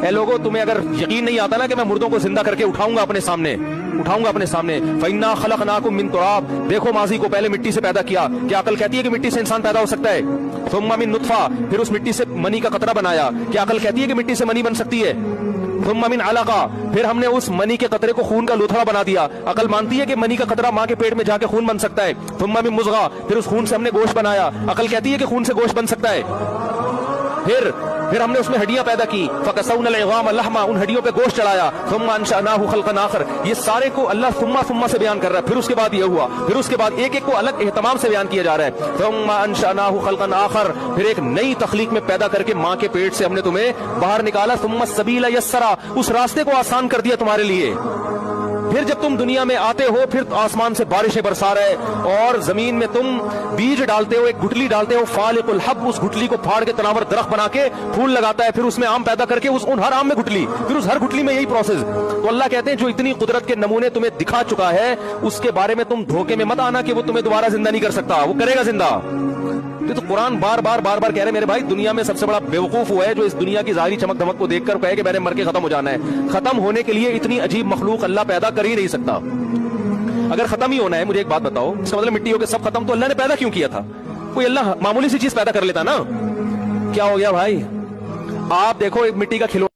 اے لوگوں تمہیں اگر یقین نہیں آتا نا کہ میں مردوں کو زندہ کر کے اٹھاؤں گا اپنے سامنے فَإِنَّا خَلَقْنَاكُم مِّن تُرَابٍ، دیکھو ماضی کو پہلے مٹی سے پیدا کیا. کیا عقل کہتی ہے کہ مٹی سے انسان پیدا ہو سکتا ہے؟ ثُمَّ مِن نُطْفَةٍ، پھر اس مٹی سے منی کا قطرہ بنایا. کیا عقل کہتی ہے کہ مٹی سے منی بن سکتی ہے؟ ثُمَّ مِن عَلَقَةٍ، پھر ہم نے اس منی کے قطرے کو خون کا لوتھڑا بنا دیا. عقل مانتی ہے کہ منی کا قطرہ ماں کے پیٹ میں جا کے خون بن سکتا ہے؟ ثُمَّ مِن مُضْغَةٍ، پھر اس خون سے ہم نے گوشت بنایا. عقل کہتی ہے کہ خون سے گوشت بن سکتا ہے؟ پھر ہم نے اس میں ہڈیاں پیدا کی. فَكَسَوْنَا الْعِظَامَ لَحْمًا، ان ہڈیوں پہ گوشت چڑھایا. ثُمَّ أَنشَأْنَاهُ خَلْقًا آخر، یہ سارے کو اللہ ثم سے بیان کر رہا ہے. پھر اس کے بعد یہ ہوا، پھر اس کے بعد ایک ایک کو الگ اہتمام سے بیان کیا جا رہا ہے. ثُمَّ أَنشَأْنَاهُ خَلْقًا آخر، پھر ایک نئی تخلیق میں پیدا کر کے ماں کے پیٹ سے ہم نے تمہیں باہر نکالا. ثُمَّ السَّبِيلَ يَسَّرَا، اس راستے کو آسان کر دیا تمہارے لیے. پھر جب تم دنیا میں آتے ہو پھر آسمان سے بارشیں برسا رہے اور زمین میں تم بیج ڈالتے ہو، ایک گٹلی ڈالتے ہو. فالق الحب، اس گٹلی کو پھاڑ کے تناور درخت بنا کے پھول لگاتا ہے. پھر اس میں آم پیدا کر کے ان ہر آم میں گٹلی، پھر اس ہر گٹلی میں یہی پروسیس. تو اللہ کہتے ہیں جو اتنی قدرت کے نمونے تمہیں دکھا چکا ہے اس کے بارے میں تم دھوکے میں مت آنا کہ وہ تمہیں دوبارہ زندہ نہیں کر سکتا، وہ کرے گا زندہ. تو قرآن بار بار کہہ رہے میرے بھائی دنیا میں سب سے بڑا بیوقوف ہوا ہے جو اس دنیا کی ظاہری چمک دھمک کو دیکھ کر کہے کہ میں نے مر کے ختم ہو جانا ہے. ختم ہونے کے لیے اتنی عجیب مخلوق اللہ پیدا کر ہی نہیں سکتا. اگر ختم ہی ہونا ہے، مجھے ایک بات بتاؤ، اس کا مطلب مٹی ہو کے سب ختم، تو اللہ نے پیدا کیوں کیا تھا؟ کوئی اللہ معمولی سی چیز پیدا کر لیتا نا. کیا ہو گیا بھائی؟ آپ دیکھو ایک مٹی کا کھلونا